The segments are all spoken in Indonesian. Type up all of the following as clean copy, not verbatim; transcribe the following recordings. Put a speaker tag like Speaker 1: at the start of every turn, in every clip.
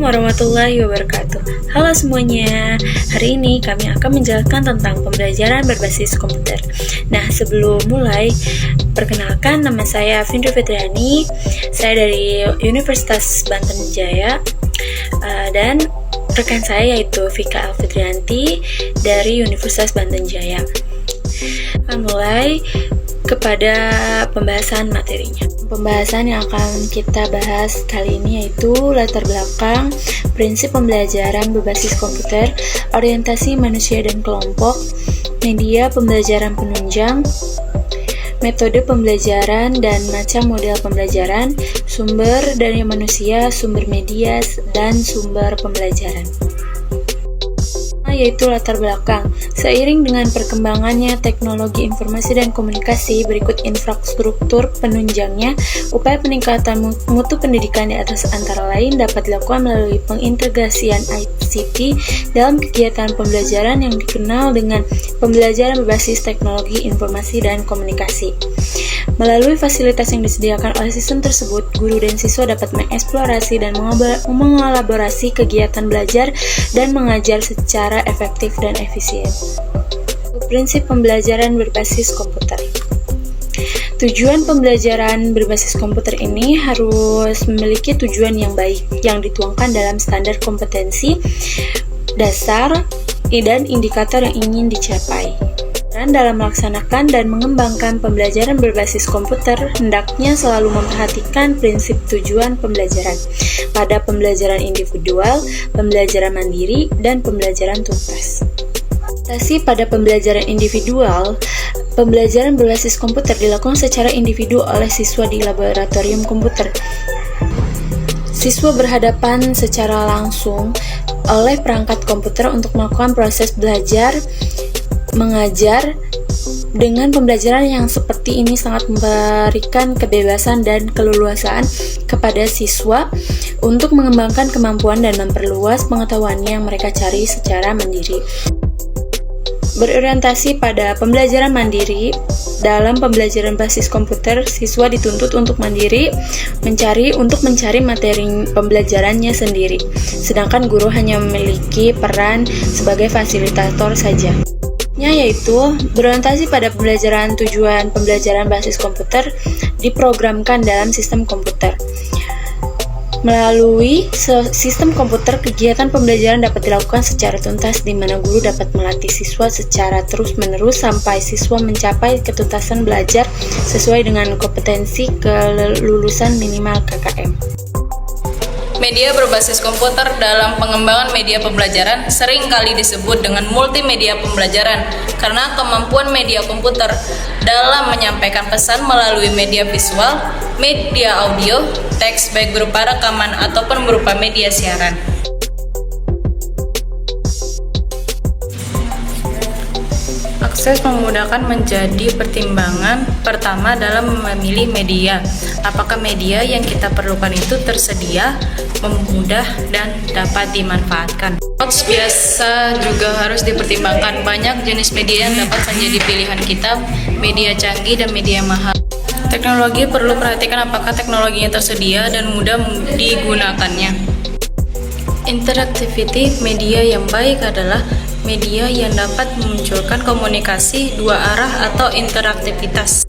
Speaker 1: warahmatullahi wabarakatuh. Halo semuanya, hari ini kami akan menjelaskan tentang pembelajaran berbasis komputer. Nah, sebelum mulai, perkenalkan nama saya Vindra Fitriani. Saya dari Universitas Banten Jaya, dan rekan saya yaitu Vika Alfitrianti dari Universitas Banten Jaya. Akan mulai kepada pembahasan materinya. Pembahasan yang akan kita bahas kali ini yaitu latar belakang, prinsip pembelajaran berbasis komputer, orientasi manusia dan kelompok, media pembelajaran penunjang, metode pembelajaran dan macam model pembelajaran, sumber daya manusia, sumber media, dan sumber pembelajaran. Yaitu latar belakang. Seiring dengan perkembangannya teknologi informasi dan komunikasi, berikut infrastruktur penunjangnya. Upaya peningkatan mutu pendidikan di atas antara lain dapat dilakukan melalui pengintegrasian ICT dalam kegiatan pembelajaran yang dikenal dengan pembelajaran berbasis teknologi informasi dan komunikasi. Melalui fasilitas yang disediakan oleh sistem tersebut, guru dan siswa dapat mengeksplorasi dan mengelaborasi kegiatan belajar dan mengajar secara efektif dan efisien. Prinsip pembelajaran berbasis komputer. Tujuan pembelajaran berbasis komputer ini harus memiliki tujuan yang baik yang dituangkan dalam standar kompetensi dasar dan indikator yang ingin dicapai. Dalam melaksanakan dan mengembangkan pembelajaran berbasis komputer, hendaknya selalu memperhatikan prinsip tujuan pembelajaran pada pembelajaran individual, pembelajaran mandiri, dan pembelajaran tuntas. Pada pembelajaran individual, pembelajaran berbasis komputer dilakukan secara individu oleh siswa di laboratorium komputer. Siswa berhadapan secara langsung oleh perangkat komputer untuk melakukan proses belajar mengajar. Dengan pembelajaran yang seperti ini sangat memberikan kebebasan dan keleluasaan kepada siswa untuk mengembangkan kemampuan dan memperluas pengetahuannya yang mereka cari secara mandiri. Berorientasi pada pembelajaran mandiri, dalam pembelajaran basis komputer, siswa dituntut untuk mandiri mencari materi pembelajarannya sendiri, sedangkan guru hanya memiliki peran sebagai fasilitator saja. Yaitu berorientasi pada pembelajaran. Tujuan pembelajaran basis komputer diprogramkan dalam sistem komputer. Melalui sistem komputer, kegiatan pembelajaran dapat dilakukan secara tuntas, di mana guru dapat melatih siswa secara terus-menerus sampai siswa mencapai ketuntasan belajar sesuai dengan kompetensi kelulusan minimal KKM.
Speaker 2: Media berbasis komputer dalam pengembangan media pembelajaran sering kali disebut dengan multimedia pembelajaran karena kemampuan media komputer dalam menyampaikan pesan melalui media visual, media audio, teks baik berupa rekaman ataupun berupa media siaran. Akses memudahkan menjadi pertimbangan pertama dalam memilih media. Apakah media yang kita perlukan itu tersedia, mudah, dan dapat dimanfaatkan. Biasa juga harus dipertimbangkan. Banyak jenis media yang dapat menjadi pilihan kita, media canggih dan media mahal. Teknologi perlu perhatikan apakah teknologinya tersedia dan mudah digunakannya. Interaktiviti media yang baik adalah media yang dapat memunculkan komunikasi dua arah atau interaktivitas.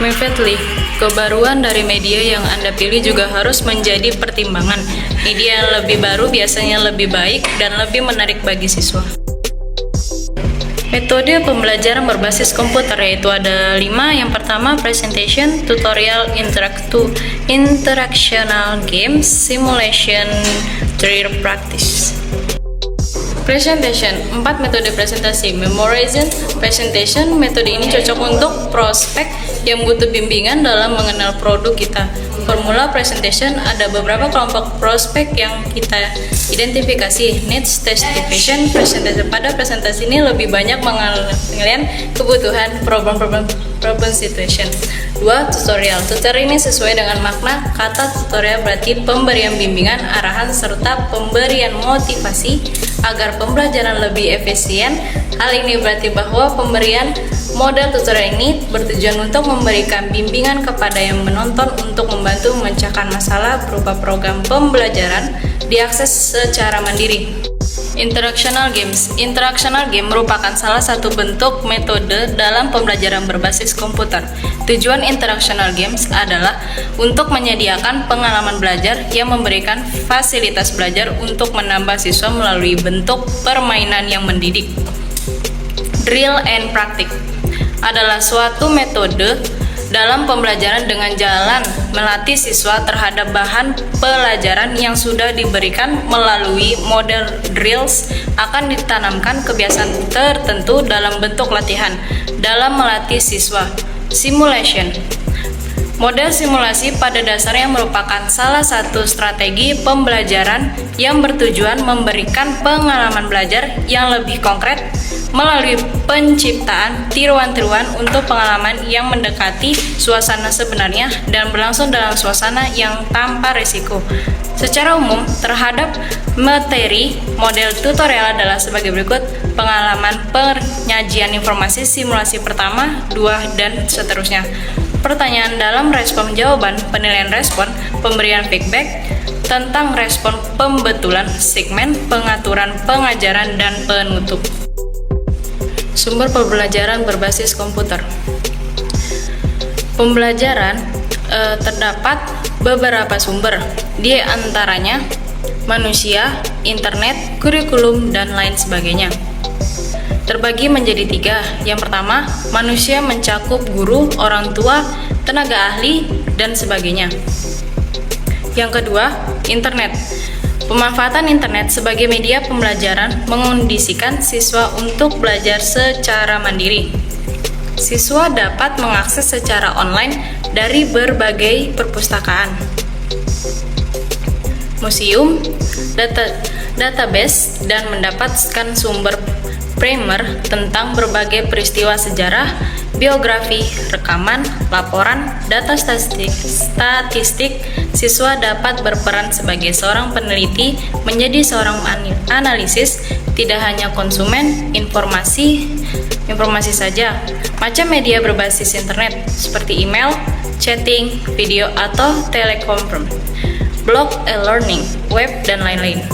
Speaker 2: Privately, kebaruan dari media yang Anda pilih juga harus menjadi pertimbangan. Media yang lebih baru biasanya lebih baik dan lebih menarik bagi siswa. Metode pembelajaran berbasis komputer yaitu ada 5. Yang pertama, presentation, tutorial, interactional games, simulation, trial practice. Presentation, 4 metode presentasi. Memorizing presentation, metode ini cocok untuk prospek yang butuh bimbingan dalam mengenal produk kita. Formula presentation, ada beberapa kelompok prospek yang kita identifikasi. Needs testation, pada presentasi ini lebih banyak mengelihat kebutuhan problem situation. 2. Tutorial ini sesuai dengan makna kata tutorial, berarti pemberian bimbingan, arahan, serta pemberian motivasi. agar pembelajaran lebih efisien. Hal ini berarti bahwa pemberian model tutorial ini bertujuan untuk memberikan bimbingan kepada yang menonton untuk membantu memecahkan masalah berupa program pembelajaran diakses secara mandiri. Interactional games. Interactional game merupakan salah satu bentuk metode dalam pembelajaran berbasis komputer. Tujuan interactional games adalah untuk menyediakan pengalaman belajar yang memberikan fasilitas belajar untuk menambah siswa melalui bentuk permainan yang mendidik. Drill and practice adalah suatu metode dalam pembelajaran dengan jalan melatih siswa terhadap bahan pelajaran yang sudah diberikan. Melalui model drills akan ditanamkan kebiasaan tertentu dalam bentuk latihan dalam melatih siswa. Simulation. Model simulasi pada dasarnya merupakan salah satu strategi pembelajaran yang bertujuan memberikan pengalaman belajar yang lebih konkret melalui penciptaan tiruan-tiruan untuk pengalaman yang mendekati suasana sebenarnya dan berlangsung dalam suasana yang tanpa risiko. Secara umum, terhadap materi, model tutorial adalah sebagai berikut: pengalaman penyajian informasi, simulasi pertama, 2, dan seterusnya. Pertanyaan dalam respon jawaban, penilaian respon, pemberian feedback tentang respon, pembetulan segmen, pengaturan pengajaran, dan penutup. Sumber pembelajaran berbasis komputer. Pembelajaran terdapat beberapa sumber, di antaranya manusia, internet, kurikulum, dan lain sebagainya. Terbagi menjadi 3. Yang pertama, manusia mencakup guru, orang tua, tenaga ahli, dan sebagainya. Yang kedua, internet. Pemanfaatan internet sebagai media pembelajaran mengondisikan siswa untuk belajar secara mandiri. Siswa dapat mengakses secara online dari berbagai perpustakaan, museum, database, dan mendapatkan sumber primer tentang berbagai peristiwa sejarah, biografi, rekaman, laporan, data statistik. Siswa dapat berperan sebagai seorang peneliti, menjadi seorang analisis, tidak hanya konsumen informasi saja. Macam media berbasis internet seperti email, chatting, video, atau telekonferensi, blog, e-learning, web, dan lain-lain.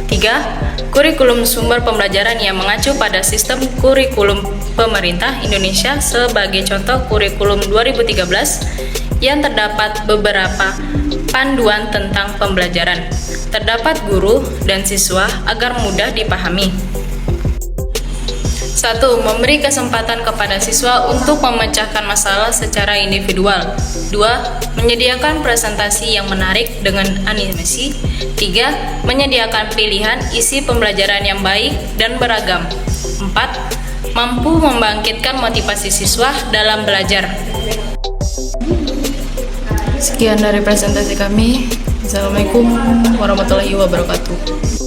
Speaker 2: 3. Kurikulum, sumber pembelajaran yang mengacu pada sistem kurikulum pemerintah Indonesia. Sebagai contoh, kurikulum 2013 yang terdapat beberapa panduan tentang pembelajaran. Terdapat guru dan siswa agar mudah dipahami. 1. Memberi kesempatan kepada siswa untuk memecahkan masalah secara individual. 2. Menyediakan presentasi yang menarik dengan animasi. 3. Menyediakan pilihan isi pembelajaran yang baik dan beragam. 4. Mampu membangkitkan motivasi siswa dalam belajar. Sekian dari presentasi kami. Assalamualaikum warahmatullahi wabarakatuh.